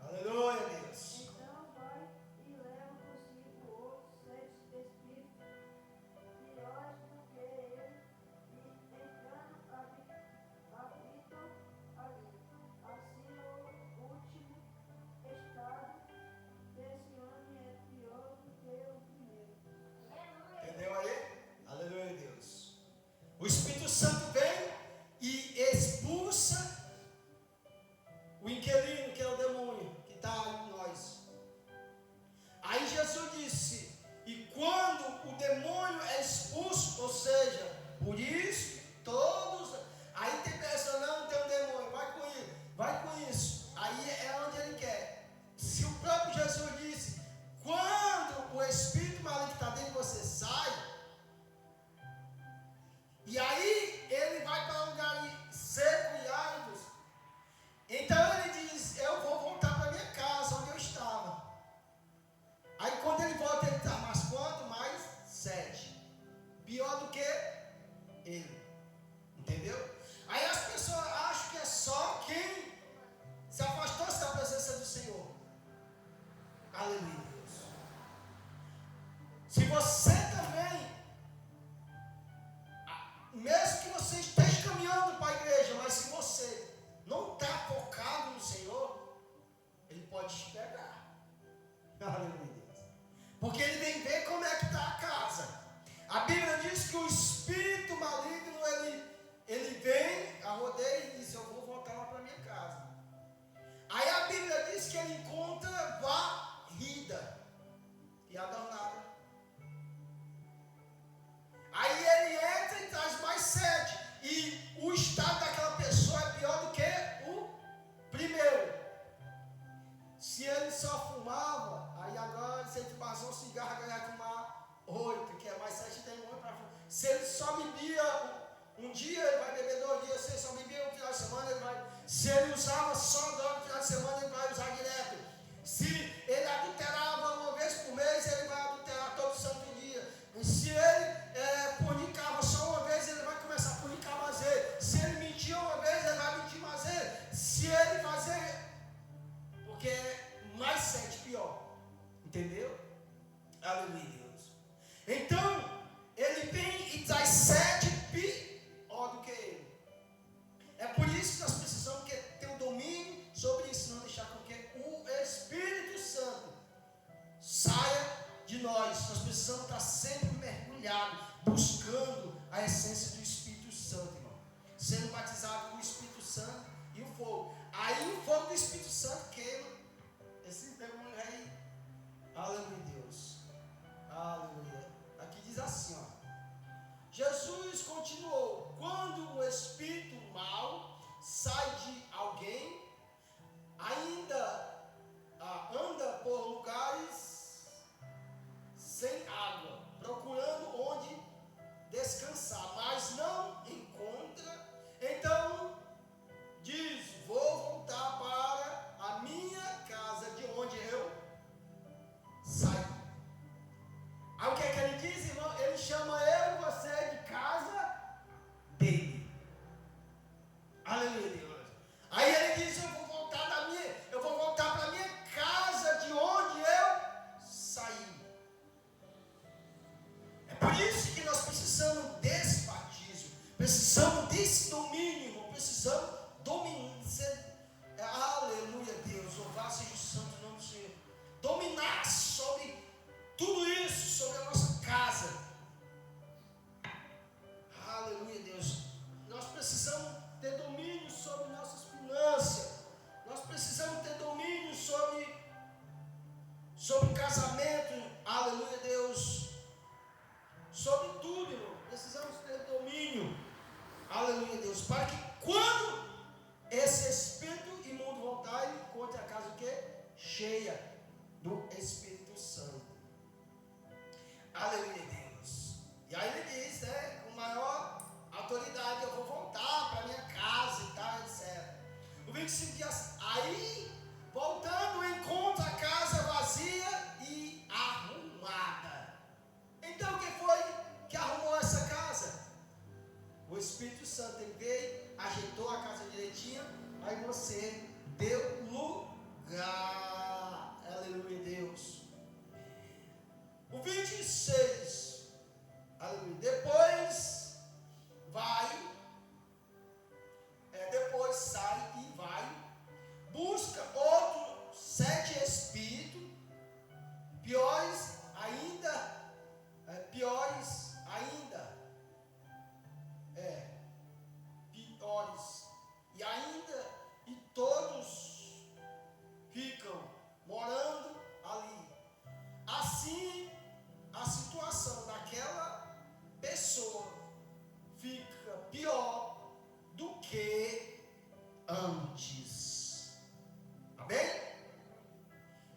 Aleluia, Deus. Então vai e leva consigo outros 7 espíritos piores do que ele, e entrando habitam ali. Assim o último estado desse homem é pior do que o primeiro. Entendeu aí? Aleluia, Deus. O Espírito Santo vem e expulsa o inquilino, que é o demônio, que está em nós. Aí Jesus disse, e quando o demônio é expulso, ou seja, por isso, todos, aí tem pessoa, não tem um demônio, vai com isso, aí é onde ele quer. Se o próprio Jesus disse, quando o espírito maligno que está dentro de você sai, e aí ele vai para um lugar seco e árido, então ele diz, eu vou voltar para minha casa, onde eu estava. Aí quando ele volta, ele está, mas quanto mais? 7. Pior do que ele. Entendeu? Aí as pessoas acham que é só quem se afastou da presença do Senhor. Aleluia, Deus. Se você também, mesmo que você esteja caminhando para a igreja, mas se você não está focado no Senhor, ele pode te pegar. Aleluia, Deus. Porque ele vem ver como é que está a casa. A Bíblia diz que o espírito maligno, ele vem a rodeio e diz, eu vou voltar lá para minha casa. Aí a Bíblia diz que ele encontra varrida e adornada. Aí ele entra e traz mais 7. E o estado daquela pessoa é pior do que o primeiro. Se ele só fumava, aí agora se ele fumasse um cigarro, ele vai fumar 8, que é mais 7 demônios para fumar. Se ele só bebia um dia, ele vai beber 2 dias. Se ele só bebia um final de semana, ele vai. Se ele usava só droga no final de semana, ele vai usar direto. Se ele adulterava uma vez por mês, ele vai adulterar todo santo dia. Se ele fornicava só uma vez, ele vai começar a fornicar mais vezes. Se ele mentia uma vez, ele vai mentir mais vezes. Se ele fazer, porque é mais 7 pior. Entendeu? Aleluia, Deus. Então, ele vem e traz 7 pior do que ele. É por isso que nós precisamos ter um domínio sobre isso, não deixar com que o Espírito Santo saia de nós. Nós precisamos estar sempre mergulhados, buscando a essência do Espírito Santo, irmão. Sendo batizado com o Espírito Santo e o fogo. Aí o fogo do Espírito Santo queima esses demônios aí. Aleluia, Deus. Aleluia. Aqui diz assim, ó. Jesus continuou, quando o espírito mau sai de alguém, ainda anda por lugares sem água, procurando onde descansar, mas não encontra. Então diz, vou voltar para a minha casa, de onde eu saí. Aí o que é que ele diz, irmão? Ele chama eu e você de casa dele. Aleluia, Deus. Aí ele diz, eu vou voltar para a minha casa, de onde eu saí. É por isso que nós precisamos desse batismo, precisamos desse domínio, irmão. Precisamos dominar. Aleluia, Deus. Louvado seja o santo nome do Senhor. Dominar sobre tudo isso, sobre a nossa casa. Aleluia, Deus. Nós precisamos ter domínio sobre nossas finanças. Nós precisamos ter domínio sobre casamento. Aleluia, Deus. Sobre tudo, irmão. Precisamos ter domínio. Aleluia, Deus. Para que quando esse espírito imundo voltar, ele encontre a casa o quê? Cheia do Espírito Santo. 25 dias. Aí, voltando, encontra a casa vazia e arrumada. Então, quem foi que arrumou essa casa? O Espírito Santo. Ele veio, ajeitou a casa direitinho. Aí você deu lugar. Aleluia, Deus. O 26. Aleluia. Depois sai e vai. Busca outros 7 espíritos. Piores ainda. Piores. E ainda. E todos ficam morando ali. Assim, a situação daquela pessoa fica pior do que antes. Amém?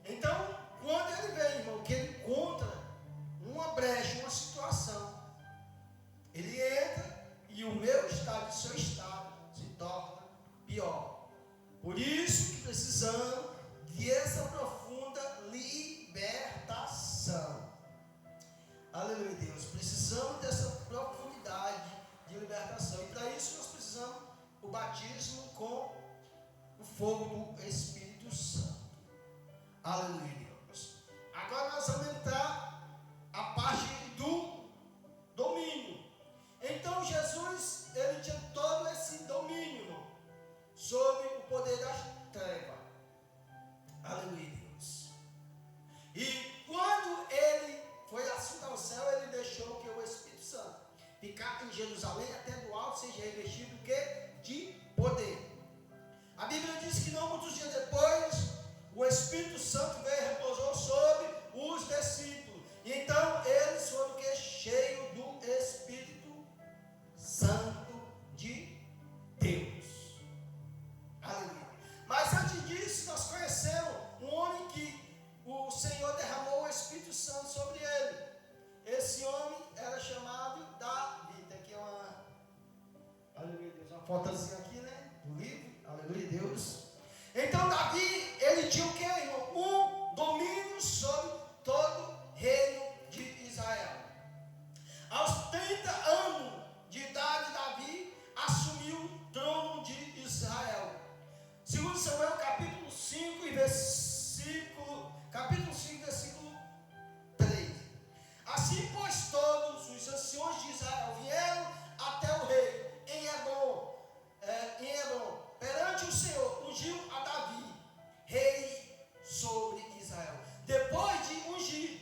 Então, quando ele vem, irmão, que ele encontra uma brecha, uma situação, ele entra e o meu estado e o seu estado se torna pior. Por isso que precisamos dessa profunda libertação. Aleluia, Deus. Precisamos dessa profundidade de libertação. E para isso nós precisamos do batismo com o fogo do Espírito Santo. Aleluia, Deus. Agora nós vamos entrar a parte do domínio. Então Jesus, ele tinha todo esse domínio, irmão, sobre o poder das trevas. Aleluia, Deus. E quando ele foi assunto ao céu, ele deixou que o Espírito Santo ficar em Jerusalém até do alto seja revestido de poder. A Bíblia diz que não muitos dias depois, o Espírito Santo veio e repousou sobre os discípulos. E então eles foram cheios do Espírito Santo de Deus. Aleluia. Mas antes disso, nós conhecemos um homem que o Senhor derramou o Espírito Santo sobre ele. Esse homem era chamado Davi. Tem aqui aleluia, Deus, uma fotozinha aqui, né? Do livro. Aleluia, Deus. Então Davi, ele tinha o que, irmão? Um domínio sobre todo o reino de Israel. Aos 30 anos de idade, Davi assumiu o trono de Israel. Segundo Samuel, capítulo 5, versículo 3. Assim, pois, todos os anciões de Israel vieram até o rei em Hebron, perante o Senhor, ungiu a Davi, rei sobre Israel. Depois de ungir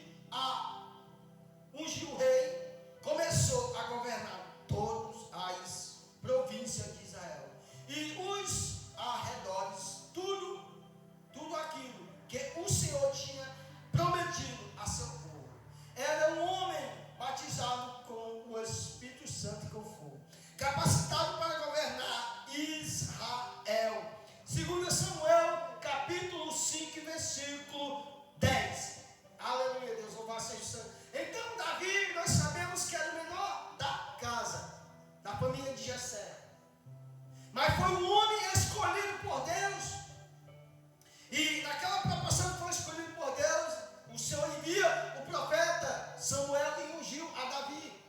o rei, começou a governar todas as províncias de Israel e os arredores, tudo aquilo que o Senhor tinha prometido a seu povo. Era um homem batizado com o Espírito Santo e com fogo, capacitado para governar Israel. Segundo Samuel, capítulo 5, versículo 10. Aleluia, Deus, louvado seja o Senhor. Então Davi, nós sabemos que era o menor da casa, da família de Jessé. Mas foi um homem escolhido por Deus. E naquela proporção que foi escolhido por Deus, o Senhor envia o profeta Samuel e ungiu a Davi.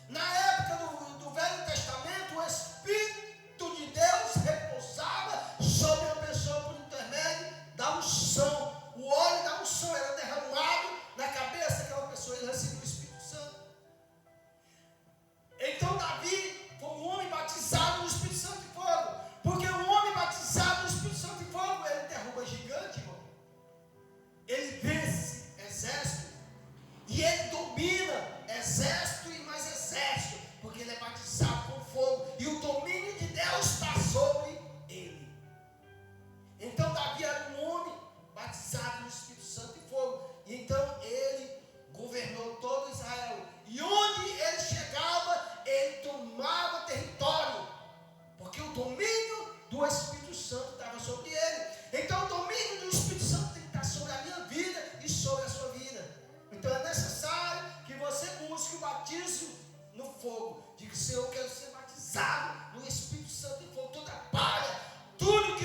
Na época do Velho Testamento, o Espírito de Deus repousava sobre a pessoa por intermédio da unção. O óleo da unção era derramado na cabeça daquela pessoa e ele recebia o Espírito Santo. Então Davi foi um homem batizado no Espírito Santo e fogo. Porque um homem batizado no Espírito Santo e fogo, ele derruba gigante, irmão. Ele vence exército. E ele domina exército e mais exército. Porque ele é batizado com fogo. E o domínio de Deus está sobre ele. Então Davi era um homem batizado no Espírito Santo e fogo. E então ele governou todo Israel. E onde ele chegava, ele tomava território. Porque o domínio do Espírito Santo estava sobre ele. Então o domínio do Espírito Santo tem que estar sobre a minha vida e sobre a sua vida. Então é necessário que você busque o batismo no fogo. Diga, Senhor, eu quero ser batizado no Espírito Santo e fogo. Toda palha, tudo que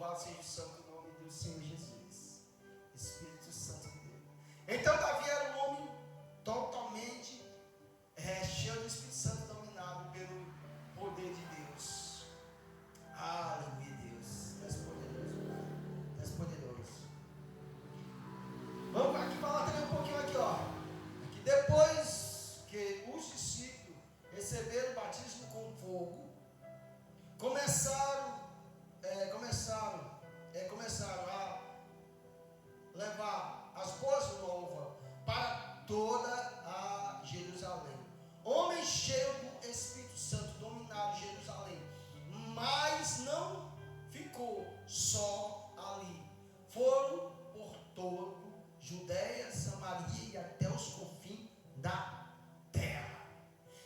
Louvado seja o santo nome do Senhor Jesus. Espírito Santo de Deus. Então Davi era um homem totalmente cheio do Espírito Santo, dominado pelo poder de Deus. Aleluia, Deus. Tu és poderoso, Pai. Tu és poderoso. Vamos aqui falar também um pouquinho aqui, ó. Que depois que os discípulos receberam o batismo com fogo, começaram a levar as boas novas para toda a Jerusalém. Homens cheios do Espírito Santo dominaram Jerusalém, mas não ficou só ali. Foram por todo Judéia, Samaria e até os confins da terra.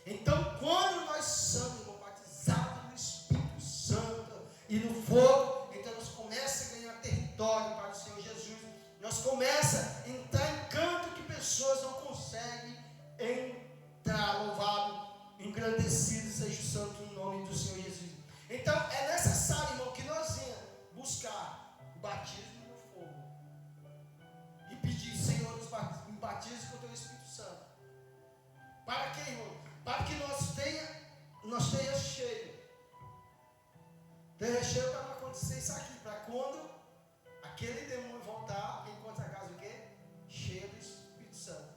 Então, quando nós somos batizados no Espírito Santo e no fogo, então nós começamos a ganhar território para o Senhor Jesus. Nós começamos a entrar em canto que pessoas não conseguem entrar. Louvado, engrandecido seja o santo nome do Senhor Jesus. Então, é necessário, irmão, que nós venhamos buscar o batismo no fogo e pedir, Senhor, me batize com o teu Espírito Santo. Para que, irmão? Para que nós tenha cheio. Tenha cheio para não acontecer isso aqui. Para quando aquele demônio voltar, encontra a casa o quê? Cheio do Espírito Santo.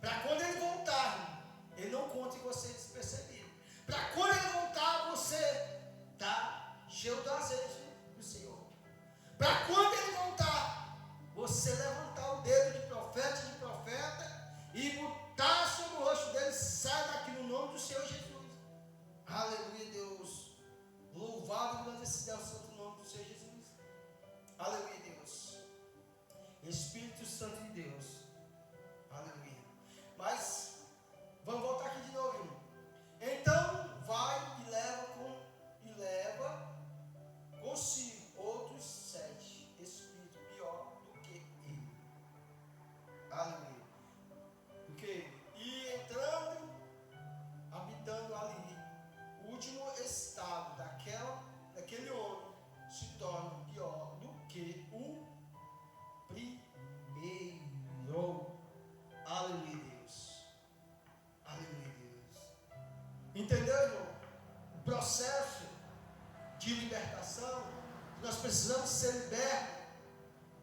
Para quando ele voltar, ele não conta em você despercebido. Para quando ele voltar, você está cheio do azeite do Senhor. Para quando ele voltar, você levantar o dedo de profeta e botar sobre o rosto dele, sai daqui no nome do Senhor Jesus. Aleluia, Deus. Louvado e agradecido é o santo nome do Senhor Jesus. Aleluia, Deus. Espírito Santo de Deus. Aleluia. Mas, vamos voltar aqui de novo, irmão. Então, vai e leva consigo outros 7 espíritos pior do que ele. Aleluia. Porque, e entrando, habitando ali, o último estado daquele homem se torna pior do que o primeiro. Aleluia, Deus. Aleluia, Deus. Entendeu, irmão? O processo de libertação, nós precisamos ser libertos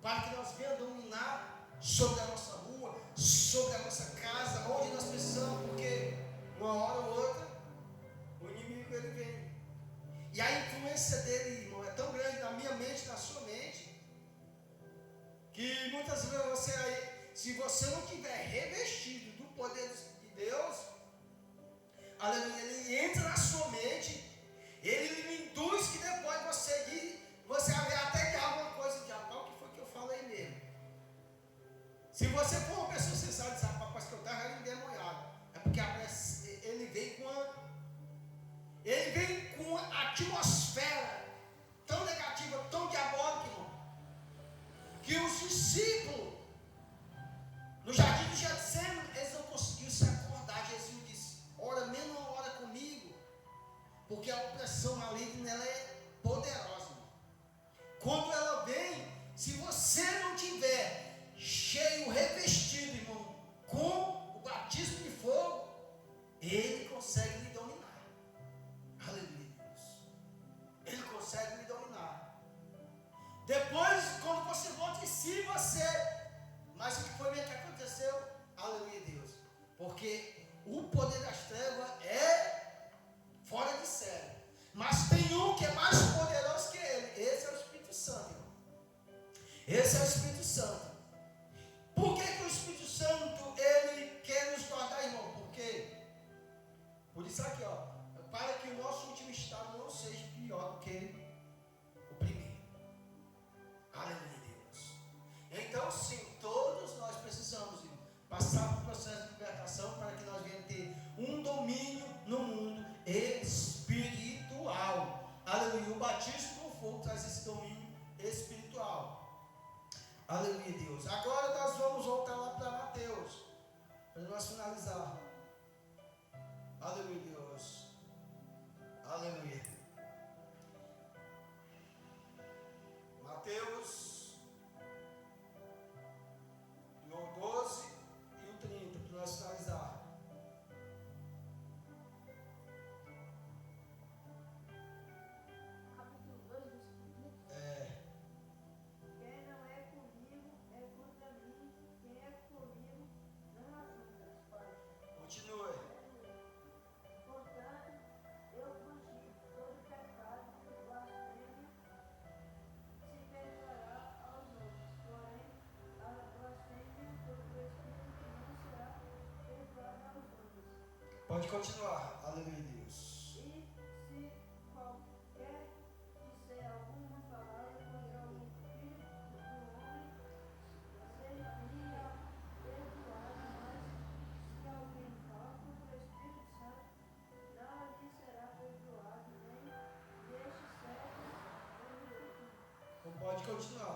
para que nós venhamos dominar sobre a nossa rua, sobre a nossa casa, onde nós precisamos, porque uma hora ou outra o inimigo ele vem. E a influência dele, irmão, é tão grande na minha mente, na sua mente, que muitas vezes você aí, se você não tiver revestido do poder de Deus, aleluia, ele entra na sua mente, ele lhe induz que depois você vai até que alguma coisa de o que foi que eu falei mesmo. Se você for uma pessoa sensata e diz, rapaz, que eu estava endemoniado, é porque ele vem com a atmosfera tão negativa, tão diabólica, irmão, que os discípulos no jardim do Getsemane, eles não conseguiram se acordar. Jesus disse, ora menos uma hora comigo, porque a opressão maligna ela é poderosa, irmão. Quando ela vem, se você não tiver cheio, revestido, irmão, com o batismo de fogo, ele consegue lhe dominar. Aleluia, Deus. Ele consegue lhe dominar. Depois, quando você volta em si, mas o que foi mesmo que aconteceu? Aleluia, Deus. Porque o poder das trevas é fora de série. Mas tem um que é mais poderoso que ele. Esse é o Espírito Santo, irmão. Esse é o Espírito Santo. Por que o Espírito Santo ele quer nos guardar, irmão? Porque por isso aqui, ó, para que o nosso último estado não seja pior do que o primeiro. Aleluia, Deus. Então, sim, todos nós precisamos, irmão, passar por um processo de libertação para que nós venhamos ter um domínio no mundo espiritual. Aleluia. O batismo com fogo traz esse domínio espiritual. Aleluia, Deus. Agora nós vamos voltar lá para Mateus, para nós finalizar. Aleluia, Deus. Aleluia. continuar. Aleluia, Deus. E se qualquer disser alguma palavra contra o Filho do Homem, seja perdoado, mas se alguém fala contra o Espírito Santo, não lhe será perdoado, nem deste século, nem do outro. Então pode continuar.